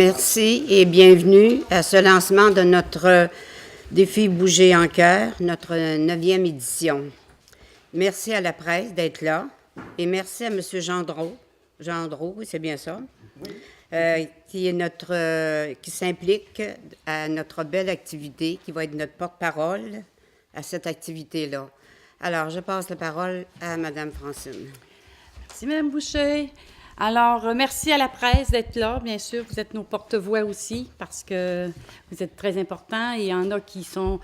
Merci et bienvenue à ce lancement de notre défi Bouger en cœur, notre 9e édition. Merci à la presse d'être là et merci à M. Gendreau, oui, c'est bien ça, qui s'implique à notre belle activité, qui va être notre porte-parole à cette activité-là. Alors, je passe la parole à Mme Francine. Merci, Mme Boucher. Alors, merci à la presse d'être là. Bien sûr, vous êtes nos porte-voix aussi parce que vous êtes très importants. Il y en a qui ont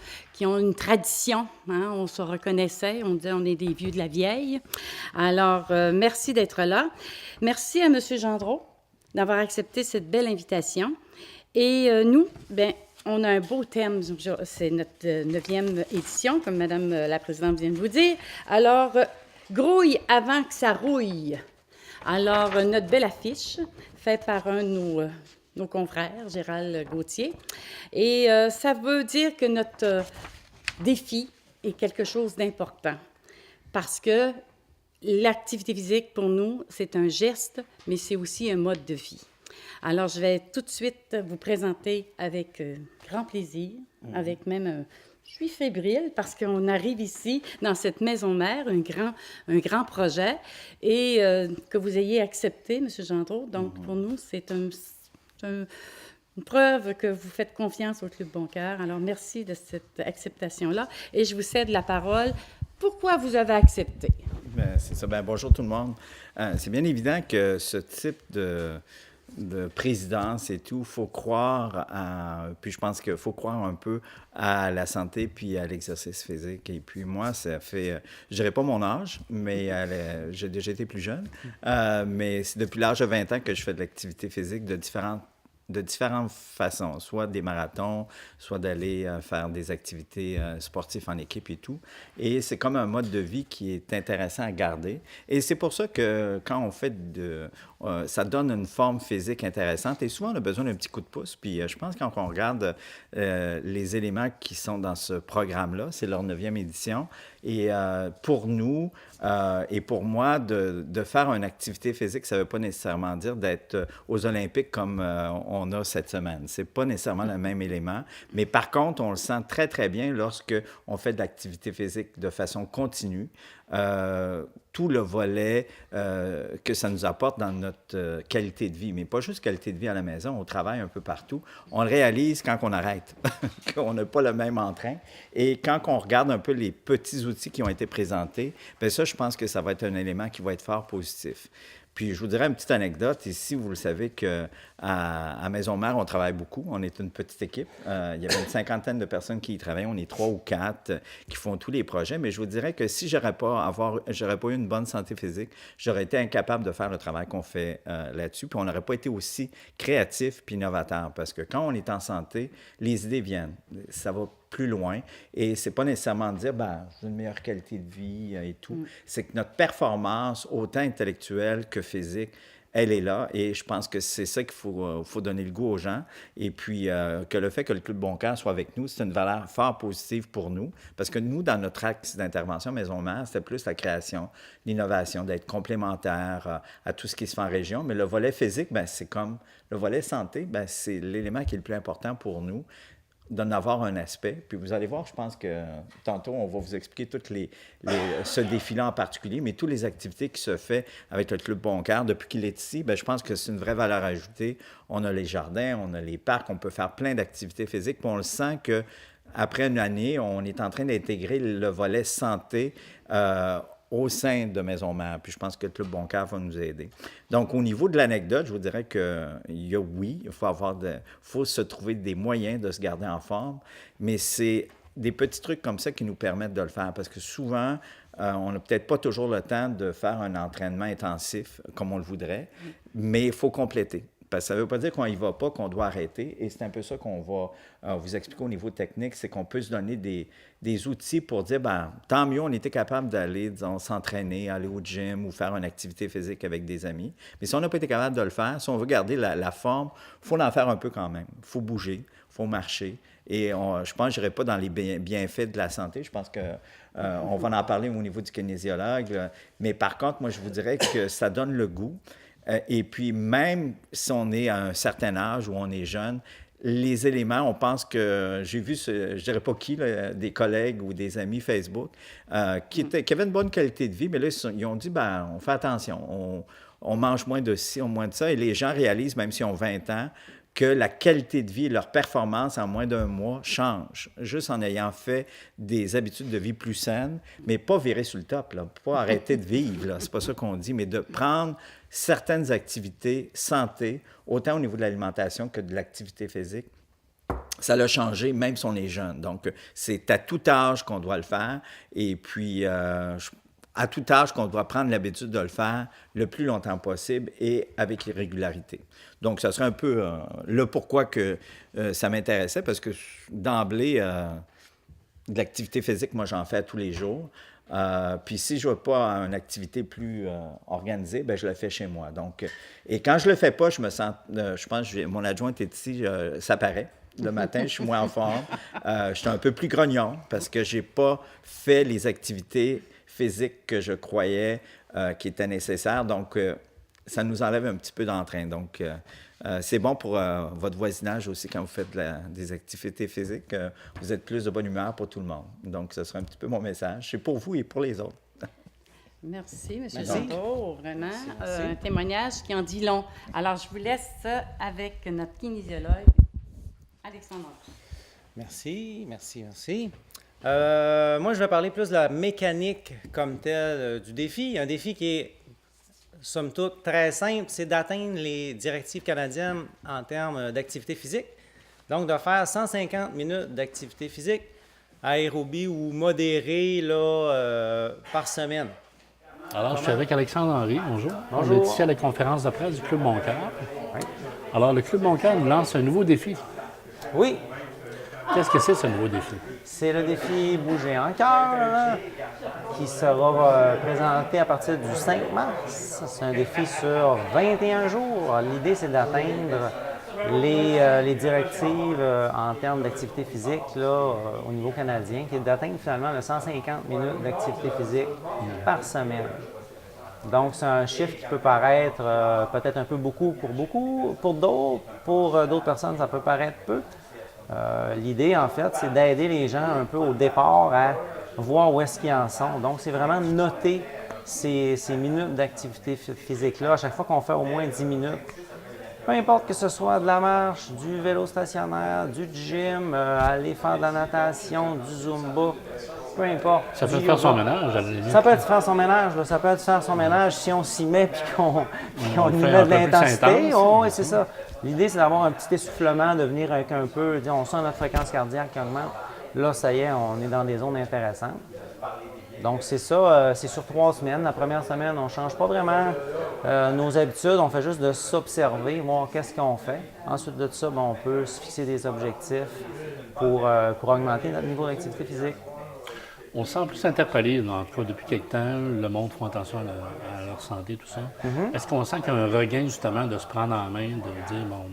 une tradition. Hein? On se reconnaissait. On disait on est des vieux de la vieille. Alors, merci d'être là. Merci à M. Gendreau d'avoir accepté cette belle invitation. Et nous, bien, on a un beau thème. C'est notre 9e édition, comme Mme la Présidente vient de vous dire. Alors, grouille avant que ça rouille. Alors, notre belle affiche, faite par un de nos confrères, Gérald Gauthier. Et ça veut dire que notre défi est quelque chose d'important. Parce que l'activité physique, pour nous, c'est un geste, mais c'est aussi un mode de vie. Alors, je vais tout de suite vous présenter avec grand plaisir, avec même... Je suis fébrile parce qu'on arrive ici, dans cette maison mère, un grand projet, et que vous ayez accepté, M. Gendreau. Donc, pour nous, c'est une preuve que vous faites confiance au Club Bon Cœur. Alors, merci de cette acceptation-là. Et je vous cède la parole. Pourquoi vous avez accepté? Bien, c'est ça. Bien, bonjour tout le monde. C'est bien évident que ce type de présidence et tout, il faut croire puis je pense qu'il faut croire un peu à la santé puis à l'exercice physique. Et puis moi, ça fait, je dirais pas mon âge, mais j'ai déjà été plus jeune, mais c'est depuis l'âge de 20 ans que je fais de l'activité physique de différentes façons, soit des marathons, soit d'aller faire des activités sportives en équipe et tout. Et c'est comme un mode de vie qui est intéressant à garder. Et c'est pour ça que quand on fait ça donne une forme physique intéressante. Et souvent, on a besoin d'un petit coup de pouce. Puis je pense que quand on regarde les éléments qui sont dans ce programme-là, c'est leur 9e édition. Et pour nous et pour moi, de faire une activité physique, ça ne veut pas nécessairement dire d'être aux Olympiques comme on a cette semaine. Ce n'est pas nécessairement le même élément. Mais par contre, on le sent très, très bien lorsque on fait de l'activité physique de façon continue. Tout le volet que ça nous apporte dans notre qualité de vie, mais pas juste qualité de vie à la maison, au travail, un peu partout. On le réalise quand on arrête, qu'on n'a pas le même entrain. Et quand on regarde un peu les petits outils qui ont été présentés, bien ça, je pense que ça va être un élément qui va être fort positif. Puis, je vous dirais une petite anecdote. Ici, vous le savez qu'à Maison Mère, on travaille beaucoup. On est une petite équipe. Il y avait une 50aine de personnes qui y travaillent. On est 3 ou 4 qui font tous les projets. Mais je vous dirais que si j'aurais pas eu une bonne santé physique, j'aurais été incapable de faire le travail qu'on fait là-dessus. Puis, on n'aurait pas été aussi créatif puis innovateur. Parce que quand on est en santé, les idées viennent. Ça va plus loin. Et c'est pas nécessairement de dire, j'ai une meilleure qualité de vie et tout. C'est que notre performance, autant intellectuelle que physique, elle est là. Et je pense que c'est ça qu'il faut donner le goût aux gens. Et puis, que le fait que le Club Bon Cœur soit avec nous, c'est une valeur fort positive pour nous. Parce que nous, dans notre axe d'intervention Maison Mère, c'était plus la création, l'innovation, d'être complémentaire à tout ce qui se fait en région. Mais le volet physique, c'est comme le volet santé, c'est l'élément qui est le plus important pour nous, d'en avoir un aspect. Puis vous allez voir, je pense que tantôt, on va vous expliquer ce défi-là en particulier, mais toutes les activités qui se font avec le Club Bon Cœur depuis qu'il est ici, je pense que c'est une vraie valeur ajoutée. On a les jardins, on a les parcs, on peut faire plein d'activités physiques, puis on le sent qu'après une année, on est en train d'intégrer le volet santé au sein de Maison Mère. Puis je pense que le Club Bon Cœur va nous aider. Donc, au niveau de l'anecdote, je vous dirais il faut se trouver des moyens de se garder en forme, mais c'est des petits trucs comme ça qui nous permettent de le faire. Parce que souvent, on n'a peut-être pas toujours le temps de faire un entraînement intensif comme on le voudrait, mais il faut compléter. Parce que ça ne veut pas dire qu'on n'y va pas, qu'on doit arrêter. Et c'est un peu ça qu'on va vous expliquer au niveau technique, c'est qu'on peut se donner des outils pour dire, tant mieux, on était capable d'aller, disons, s'entraîner, aller au gym ou faire une activité physique avec des amis. Mais si on n'a pas été capable de le faire, si on veut garder la forme, il faut en faire un peu quand même. Il faut bouger, il faut marcher. Et je pense que je n'irai pas dans les bienfaits de la santé. Je pense qu'on va en parler au niveau du kinésiologue. Mais par contre, moi, je vous dirais que ça donne le goût. Et puis, même si on est à un certain âge ou on est jeune, les éléments, on pense que j'ai vu, je dirais pas qui, là, des collègues ou des amis Facebook, qui avaient une bonne qualité de vie, mais là, ils ont dit, ben, on fait attention, on mange moins de ci, moins de ça, et les gens réalisent, même s'ils ont 20 ans, que la qualité de vie et leur performance en moins d'un mois change, juste en ayant fait des habitudes de vie plus saines, mais pas virer sur le top, là, pas arrêter de vivre, là, c'est pas ça qu'on dit, mais de prendre certaines activités santé, autant au niveau de l'alimentation que de l'activité physique. Ça l'a changé, même si on est jeune. Donc, c'est à tout âge qu'on doit le faire. Et puis, à tout âge qu'on doit prendre l'habitude de le faire le plus longtemps possible et avec régularité. Donc, ça serait un peu le pourquoi que ça m'intéressait, parce que d'emblée, de l'activité physique, moi, j'en fais tous les jours. Puis si je ne vais pas à une activité plus organisée, bien, je le fais chez moi. Donc, et quand je ne le fais pas, je me sens, je pense que mon adjointe est ici, ça paraît. Le matin, je suis moins en forme. Je suis un peu plus grognon parce que je n'ai pas fait les activités physiques que je croyais qui étaient nécessaires. Donc, ça nous enlève un petit peu d'entrain. Donc, c'est bon pour votre voisinage aussi quand vous faites des activités physiques. Vous êtes plus de bonne humeur pour tout le monde. Donc, ce sera un petit peu mon message. C'est pour vous et pour les autres. Merci, M. Jonteau. Vraiment, un témoignage qui en dit long. Alors, je vous laisse avec notre kinésiologue, Alexandre. Merci. Moi, je vais parler plus de la mécanique comme telle du défi. Un défi qui est somme toute très simple, c'est d'atteindre les directives canadiennes en termes d'activité physique. Donc, de faire 150 minutes d'activité physique, aérobie ou modérée là, par semaine. Alors, je suis avec Alexandre Henry. Bonjour. On est ici à la conférence de presse du Club Mon Cœur. Oui. Alors, le Club Mon Cœur nous lance un nouveau défi. Oui. Qu'est-ce que c'est, ce nouveau défi? C'est le défi Bouger en cœur, qui sera présenté à partir du 5 mars. C'est un défi sur 21 jours. L'idée, c'est d'atteindre les directives en termes d'activité physique là, au niveau canadien, qui est d'atteindre finalement le 150 minutes d'activité physique par semaine. Donc, c'est un chiffre qui peut paraître peut-être un peu beaucoup, pour d'autres personnes, ça peut paraître peu. L'idée, en fait, c'est d'aider les gens un peu au départ à voir où est-ce qu'ils en sont. Donc, c'est vraiment noter ces minutes d'activité physique-là. À chaque fois qu'on fait au moins 10 minutes, peu importe que ce soit de la marche, du vélo stationnaire, du gym, aller faire de la natation, du zumba, peu importe. Ça peut faire son ménage, à la limite. Ça peut être faire son ménage, là. Ça peut être faire son ménage si on s'y met puis qu'on y met de l'intensité. Oh, oui, c'est ça. L'idée, c'est d'avoir un petit essoufflement, de venir avec un peu, on sent notre fréquence cardiaque qui augmente. Là, ça y est, on est dans des zones intéressantes. Donc, c'est ça, c'est sur 3 semaines. La première semaine, on ne change pas vraiment nos habitudes, on fait juste de s'observer, voir qu'est-ce qu'on fait. Ensuite de ça, on peut se fixer des objectifs pour augmenter notre niveau d'activité physique. On se sent plus interpellé, en tout cas depuis quelque temps, le monde fait attention à leur santé, tout ça. Est-ce qu'on sent qu'il y a un regain, justement, de se prendre en main, de dire, bon...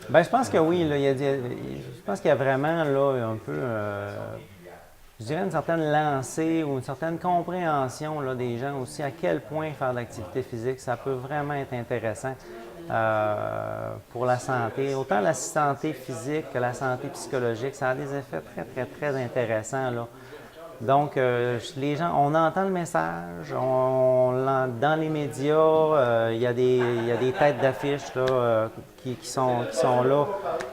Bien, je pense que oui. Là, je pense qu'il y a vraiment là, un peu, je dirais, une certaine lancée ou une certaine compréhension là, des gens aussi à quel point faire de l'activité physique, ça peut vraiment être intéressant pour la santé. Autant la santé physique que la santé psychologique, ça a des effets très, très, très intéressants, là. Donc, les gens, on entend le message, dans les médias, il y a des têtes d'affiche là, qui sont là,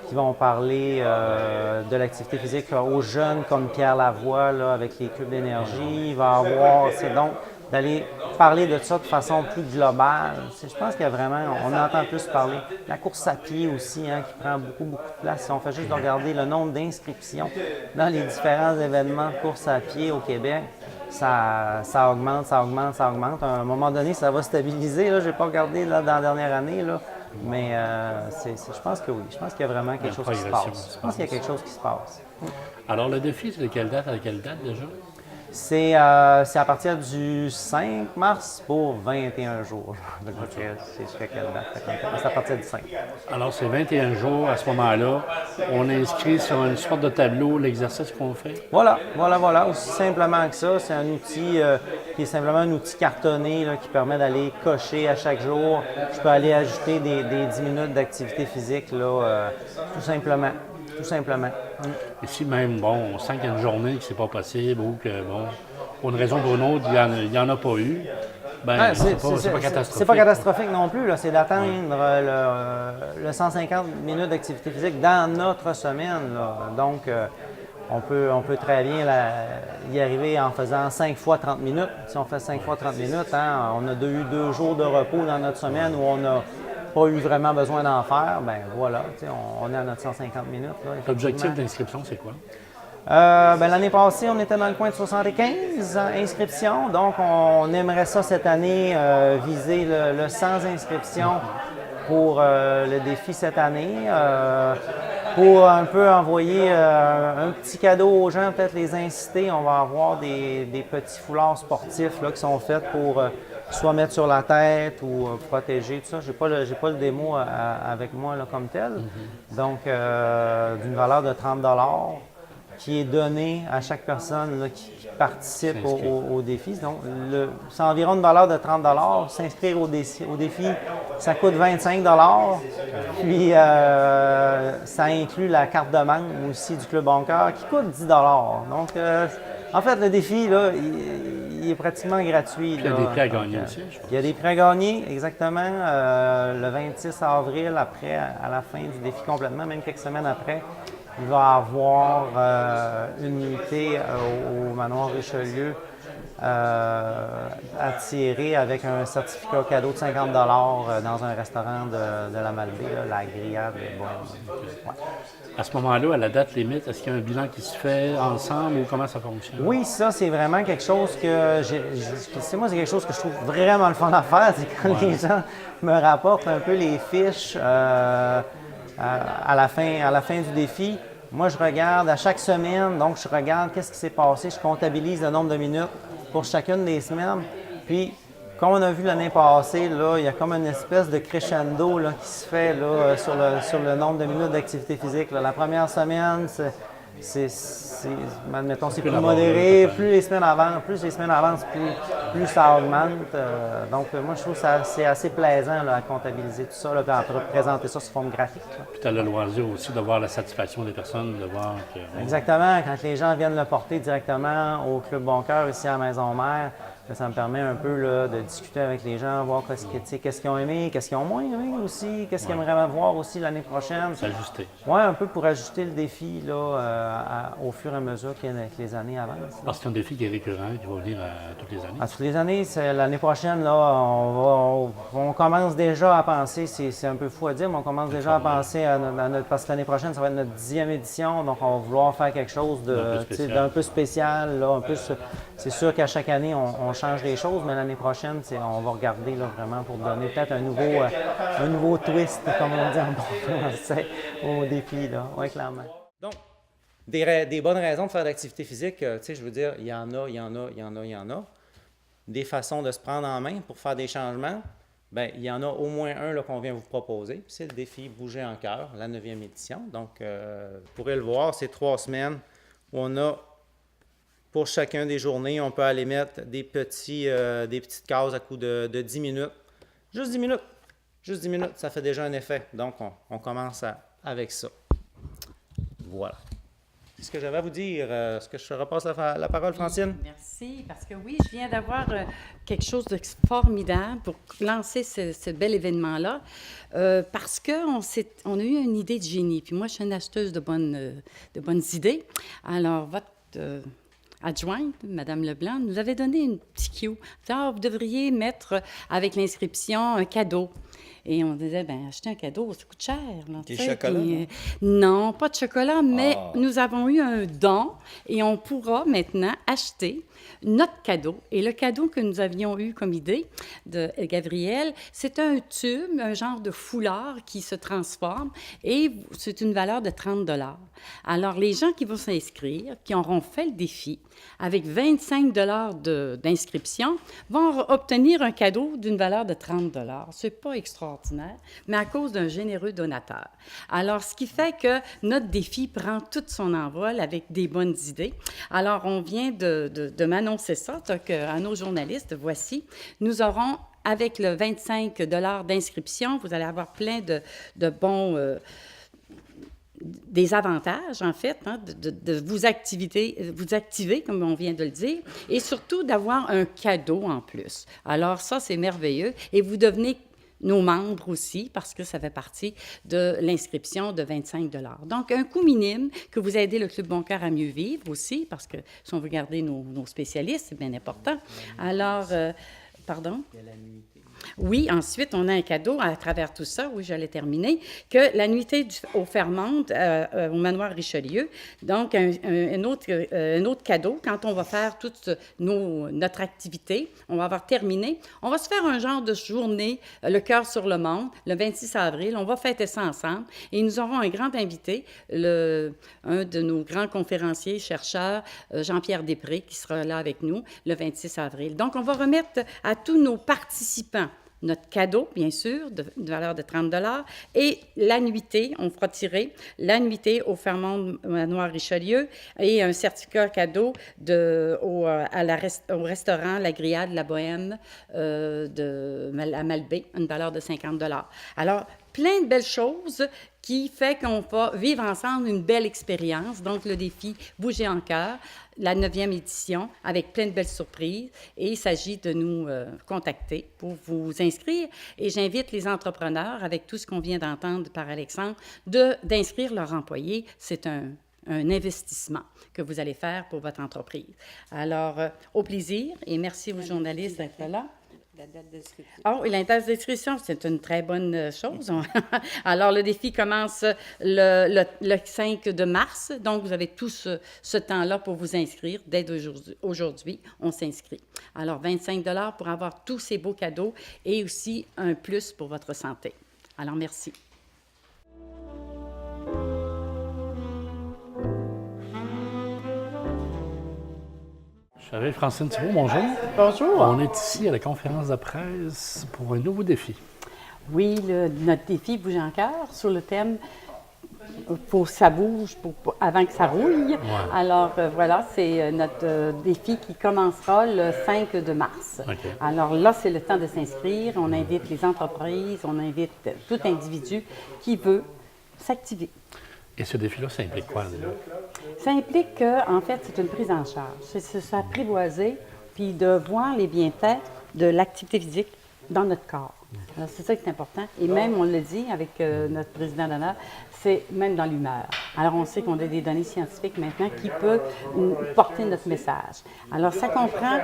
qui vont parler de l'activité physique aux jeunes comme Pierre Lavoie là, avec les cubes d'énergie. Il va avoir, c'est donc d'aller parler de ça de façon plus globale. Je pense qu'il y a vraiment, on entend plus parler. La course à pied aussi, qui prend beaucoup, beaucoup de place. Si on fait juste regarder le nombre d'inscriptions dans les différents événements de course à pied au Québec, ça augmente. À un moment donné, ça va stabiliser. Je n'ai pas regardé là, dans la dernière année, là, mais je pense que oui. Je pense qu'il y a vraiment quelque chose qui se passe. Je pense qu'il y a quelque chose qui se passe. Alors, le défi, c'est de quelle date à quelle date déjà? C'est à partir du 5 mars pour 21 jours. Donc, c'est jusqu'à quelle date? C'est à partir du 5. Alors, c'est 21 jours. À ce moment-là, on inscrit sur une sorte de tableau l'exercice qu'on fait. Voilà. Aussi simplement que ça, c'est un outil qui est simplement un outil cartonné là, qui permet d'aller cocher à chaque jour. Je peux aller ajouter des 10 minutes d'activité physique, là, tout simplement. Et si même, bon, on sent qu'il y a une journée que c'est pas possible ou que, bon, pour une raison ou pour une autre, il n'y en a pas eu, ben, c'est pas catastrophique. C'est pas catastrophique non plus, là. C'est d'atteindre le 150 minutes d'activité physique dans notre semaine, là. Donc, on peut très bien y arriver en faisant 5 fois 30 minutes. Si on fait 5 fois 30 minutes, hein, on a eu 2 jours de repos dans notre semaine où on n'a pas eu vraiment besoin d'en faire. Ben voilà, on est à notre 150 minutes. L'objectif d'inscription, c'est quoi? L'année passée, on était dans le coin de 75 inscriptions. Donc, on aimerait ça cette année viser le 100 inscriptions pour le défi cette année. Pour un peu envoyer un petit cadeau aux gens, peut-être les inciter. On va avoir des petits foulards sportifs là, qui sont faits pour soit mettre sur la tête ou protéger, tout ça. J'ai pas le démo avec moi là, comme tel. Donc, d'une valeur de 30 $ qui est donné à chaque personne là, qui participe au défi. Donc, c'est environ une valeur de 30 $. S'inscrire au défi, ça coûte 25 $. Puis, ça inclut la carte de membre aussi du Club Bon Cœur qui coûte 10 $. Donc, en fait, le défi, là, il est pratiquement gratuit. Il y a des prix à gagner aussi, je pense. Il y a des prix à gagner, exactement. Le 26 avril, après, à la fin du défi complètement, même quelques semaines après, il va y avoir une nuitée au manoir Richelieu à tirer avec un certificat cadeau de 50 $ dans un restaurant de la Malbaie, là, la Grillade. Ouais. À ce moment-là, à la date limite, est-ce qu'il y a un bilan qui se fait ensemble ou comment ça fonctionne? Oui, ça, c'est vraiment quelque chose que c'est quelque chose que je trouve vraiment le fun à faire. C'est quand les gens me rapportent un peu les fiches à la fin du défi. Moi, je regarde à chaque semaine, donc je regarde qu'est-ce qui s'est passé, je comptabilise le nombre de minutes pour chacune des semaines. Puis, comme on a vu l'année passée, là, il y a comme une espèce de crescendo là, qui se fait là, sur le nombre de minutes d'activité physique. Là. La première semaine, admettons, c'est plus modéré. Plus les semaines avancent, plus ça augmente. Donc, moi, je trouve que c'est assez plaisant là, à comptabiliser tout ça, là, puis à présenter ça sous forme graphique. Là. Puis tu as le loisir aussi de voir la satisfaction des personnes, de voir que... Exactement. Quand les gens viennent le porter directement au Club Bon Cœur, ici à Maison-Mère, ça me permet un peu là, de discuter avec les gens, voir qu'est-ce qu'ils ont aimé, qu'est-ce qu'ils ont moins aimé aussi, qu'est-ce qu'ils aimeraient voir aussi l'année prochaine. S'ajuster. Oui, un peu pour ajuster le défi là, au fur et à mesure que les années avancent. Parce que c'est un défi qui est récurrent, qui va venir toutes les années. À toutes les années, l'année prochaine, là, on commence déjà à penser, c'est un peu fou à dire, mais on commence déjà à penser à notre, parce que l'année prochaine, ça va être notre 10e édition, donc on va vouloir faire quelque chose d'un peu spécial. Là, c'est sûr qu'à chaque année, on change les choses, mais l'année prochaine, on va regarder là, vraiment pour donner peut-être un nouveau twist, comme on dit en bon français, au défi. Oui, clairement. Donc, des bonnes raisons de faire de l'activité physique, je veux dire, il y en a. Des façons de se prendre en main pour faire des changements, bien, il y en a au moins un là, qu'on vient vous proposer. C'est le défi Bouger en cœur, la 9e édition. Donc, vous pourrez le voir, c'est 3 semaines où on a... Pour chacun des journées, on peut aller mettre des petites cases à coup de 10 minutes. Juste 10 minutes. Juste 10 minutes, ça fait déjà un effet. Donc, on commence avec ça. Voilà. C'est ce que j'avais à vous dire. Est-ce que je repasse la parole, Francine? Merci, parce que oui, je viens d'avoir quelque chose de formidable pour lancer ce bel événement-là, parce qu'on a eu une idée de génie. Puis moi, je suis une acheteuse de bonnes idées. Alors, votre... adjointe, Mme Leblanc, nous avait donné une petite cue. Vous devriez mettre avec l'inscription un cadeau. Et on disait, bien, acheter un cadeau, ça coûte cher. Là, Des tu sais. chocolats, Puis, non, pas de chocolat, mais Ah. nous avons eu un don et on pourra maintenant acheter notre cadeau. Et le cadeau que nous avions eu comme idée de Gabriel, c'est un tube, un genre de foulard qui se transforme et c'est une valeur de 30 $. Alors, les gens qui vont s'inscrire, qui auront fait le défi, avec 25 $ d'inscription, vont obtenir un cadeau d'une valeur de 30 $. C'est pas extraordinaire, mais à cause d'un généreux donateur. Alors, ce qui fait que notre défi prend tout son envol avec des bonnes idées. Alors, on vient de m'annoncer ça, donc, à nos journalistes, voici. Nous aurons, avec le 25 $ d'inscription, vous allez avoir plein de bons... des avantages, en fait, hein, de vous activer, comme on vient de le dire, et surtout d'avoir un cadeau en plus. Alors ça, c'est merveilleux. Et vous devenez nos membres aussi, parce que ça fait partie de l'inscription de 25 $. Donc, un coût minime que vous aidez le Club Bon Cœur à mieux vivre aussi, parce que si on veut garder nos spécialistes, c'est bien important. Alors, pardon? Oui, ensuite, on a un cadeau à travers tout ça, oui, j'allais terminer, que la nuitée au Fairmont, au manoir Richelieu, donc un autre cadeau, quand on va faire toute notre activité, on va avoir terminé, on va se faire un genre de journée, le cœur sur le monde, le 26 avril, on va fêter ça ensemble, et nous aurons un grand invité, un de nos grands conférenciers, chercheurs, Jean-Pierre Després, qui sera là avec nous le 26 avril. Donc, on va remettre à tous nos participants notre cadeau, bien sûr, de valeur de 30 $, et l'annuité, on fera tirer l'annuité au Fairmont Manoir Richelieu et un certificat cadeau au restaurant La Grillade La Bohème à Malbaie, une valeur de 50 $. Alors, plein de belles choses qui fait qu'on va vivre ensemble une belle expérience. Donc, le défi Bouger en cœur, la 9e édition, avec plein de belles surprises. Et il s'agit de nous contacter pour vous inscrire. Et j'invite les entrepreneurs, avec tout ce qu'on vient d'entendre par Alexandre, d'inscrire leurs employés. C'est un investissement que vous allez faire pour votre entreprise. Alors, au plaisir et merci aux journalistes d'être là. La date d'inscription. Oh, et la date d'inscription, c'est une très bonne chose. Alors, le défi commence le 5 de mars. Donc, vous avez tout ce temps-là pour vous inscrire. Dès aujourd'hui, on s'inscrit. Alors, 25 $ pour avoir tous ces beaux cadeaux et aussi un plus pour votre santé. Alors, merci. J'avais Francine Thibault, bonjour. Bonjour. On est ici à la conférence de presse pour un nouveau défi. Oui, notre défi Bouger en cœur sur le thème faut que ça bouge avant que ça rouille. Ouais. Alors, voilà, c'est notre défi qui commencera le 5 de mars. OK. Alors là, c'est le temps de s'inscrire. On invite les entreprises, on invite tout individu qui veut s'activer. Et ce défi-là, ça implique quoi, déjà? Ça implique qu'en fait, c'est une prise en charge. C'est s'apprivoiser puis de voir les bienfaits de l'activité physique dans notre corps. Alors, c'est ça qui est important. Et même, on le dit avec notre président d'honneur, c'est même dans l'humeur. Alors, on sait qu'on a des données scientifiques maintenant qui peuvent porter notre message. Alors, ça comprend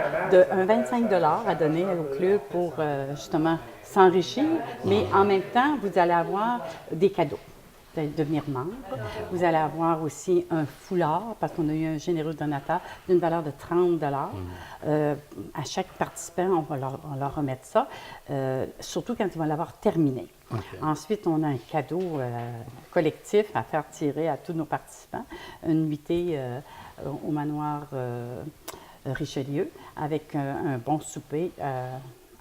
un 25 $ à donner au club pour justement s'enrichir, mais en même temps, vous allez avoir des cadeaux. Devenir membre. Vous allez avoir aussi un foulard, parce qu'on a eu un généreux donateur d'une valeur de 30 $. À chaque participant, on va leur remettre ça, surtout quand ils vont l'avoir terminé. Okay. Ensuite, on a un cadeau collectif à faire tirer à tous nos participants, une nuitée au manoir Richelieu, avec un bon souper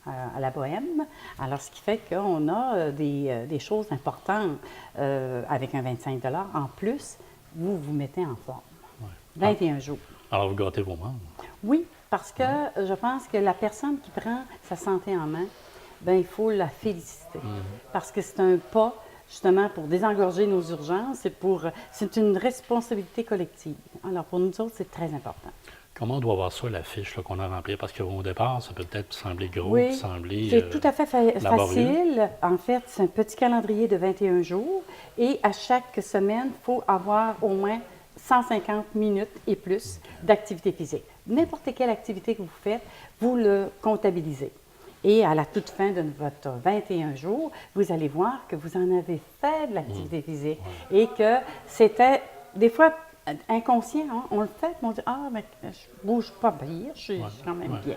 à la Bohème. Alors, ce qui fait qu'on a des choses importantes avec un 25 $ en plus. Vous vous mettez en forme. Ouais. 21 jours. Alors, vous gâtez vos membres. Oui, parce que je pense que la personne qui prend sa santé en main, bien, il faut la féliciter. Parce que c'est un pas, justement, pour désengorger nos urgences. C'est une responsabilité collective. Alors, pour nous autres, c'est très important. Comment on doit voir ça, la fiche là, qu'on a remplie? Parce qu'au départ, ça peut peut-être sembler gros, Oui, sembler c'est tout à fait laborieux. facile. En fait, c'est un petit calendrier de 21 jours. Et à chaque semaine, il faut avoir au moins 150 minutes et plus d'activité physique. N'importe quelle activité que vous faites, vous le comptabilisez. Et à la toute fin de votre 21 jours, vous allez voir que vous en avez fait de l'activité physique et que c'était des fois inconscient. Hein? On le fait, mais on dit « Ah, mais je bouge pas bien, je suis quand même bien. »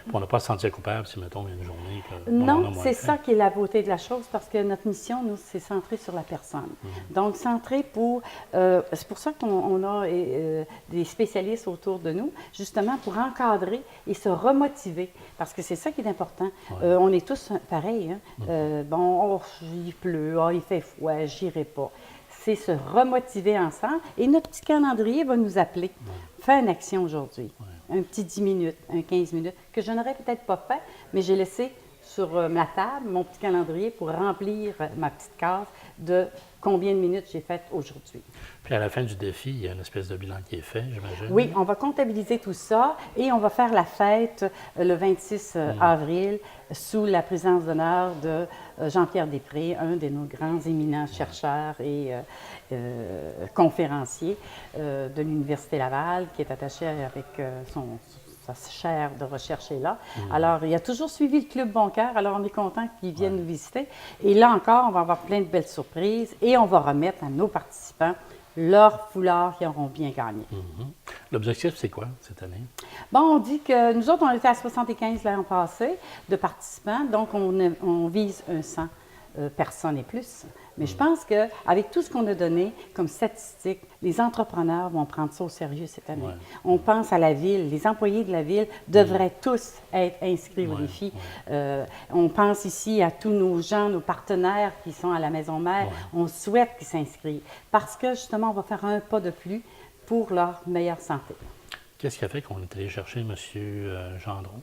Puis on n'a pas à se sentir coupable si, mettons, il y a une journée que... Non, c'est ça qui est la beauté de la chose, parce que notre mission, nous, c'est centré sur la personne. Donc, centré pour... c'est pour ça qu'on a des spécialistes autour de nous, justement pour encadrer et se remotiver, parce que c'est ça qui est important. On est tous pareils. Hein? Bon, il pleut, il fait froid, j'irai pas. C'est se remotiver ensemble, et notre petit calendrier va nous appeler. Fais une action aujourd'hui. Un petit 10 minutes, un 15 minutes, que je n'aurais peut-être pas fait, mais j'ai laissé sur ma table mon petit calendrier pour remplir ma petite case de combien de minutes j'ai fait aujourd'hui. Puis à la fin du défi, il y a une espèce de bilan qui est fait, j'imagine. Oui, on va comptabiliser tout ça et on va faire la fête le 26 avril sous la présence d'honneur de Jean-Pierre Després, un de nos grands éminents chercheurs et conférenciers de l'Université Laval, qui est attaché avec sa chaire de recherche est là. Alors, il a toujours suivi le Club Bon Cœur, alors on est content qu'ils viennent nous visiter. Et là encore, on va avoir plein de belles surprises et on va remettre à nos participants leur foulard qu'ils auront bien gagné. L'objectif, c'est quoi cette année? Bon, on dit que nous autres, on était à 75 l'an passé de participants, donc on vise un 100 personnes et plus. Mais je pense qu'avec tout ce qu'on a donné comme statistiques, les entrepreneurs vont prendre ça au sérieux cette année. On pense à la ville. Les employés de la ville devraient tous être inscrits au défi. On pense ici à tous nos gens, nos partenaires qui sont à la Maison Mère. On souhaite qu'ils s'inscrivent parce que, justement, on va faire un pas de plus pour leur meilleure santé. Qu'est-ce qui a fait qu'on est allé chercher M. Gendron?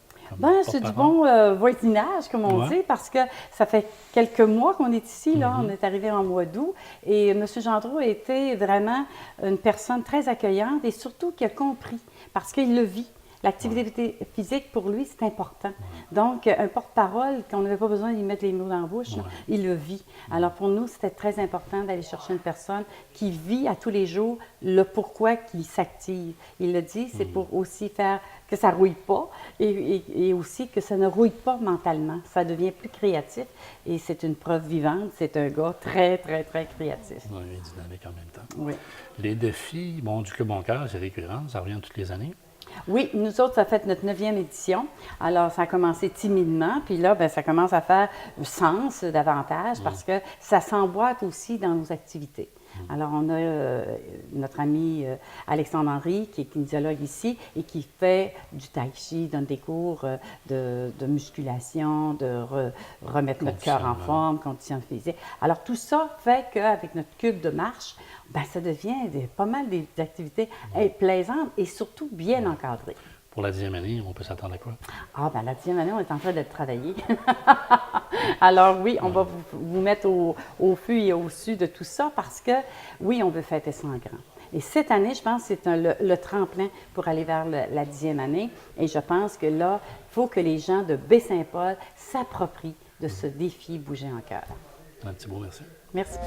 C'est du bon voisinage, comme on dit, parce que ça fait quelques mois qu'on est ici. Là, on est arrivé en mois d'août. Et M. Gendron a été vraiment une personne très accueillante et surtout qui a compris, parce qu'il le vit. L'activité physique, pour lui, c'est important. Donc, un porte-parole, qu'on n'avait pas besoin d'y mettre les mots dans la bouche, il le vit. Alors, pour nous, c'était très important d'aller chercher une personne qui vit à tous les jours le pourquoi qui s'active. Il le dit, c'est pour aussi faire que ça ne rouille pas et aussi que ça ne rouille pas mentalement. Ça devient plus créatif et c'est une preuve vivante. C'est un gars très, très, très créatif. Oui, dynamique en même temps. Oui. Les défis, du Club Bon Cœur, c'est récurrent, ça revient toutes les années? Oui, nous autres, ça a fait notre 9e édition. Alors, ça a commencé timidement, puis là, ça commence à faire sens davantage parce que ça s'emboîte aussi dans nos activités. Alors, on a notre ami Alexandre Henry, qui est kinésiologue ici et qui fait du tai chi, donne des cours de musculation, de remettre notre cœur en forme, condition physique. Alors, tout ça fait qu'avec notre cube de marche, ça devient pas mal des activités plaisantes et surtout bien encadrées. Pour la 10e année, on peut s'attendre à quoi? La 10e année, on est en train de travailler. Alors oui, on va vous mettre au feu et au su de tout ça parce que, oui, on veut fêter ça en grand. Et cette année, je pense que c'est le tremplin pour aller vers la 10e année. Et je pense que là, il faut que les gens de Baie-Saint-Paul s'approprient de ce défi Bouger en cœur. Un petit mot, merci. Merci.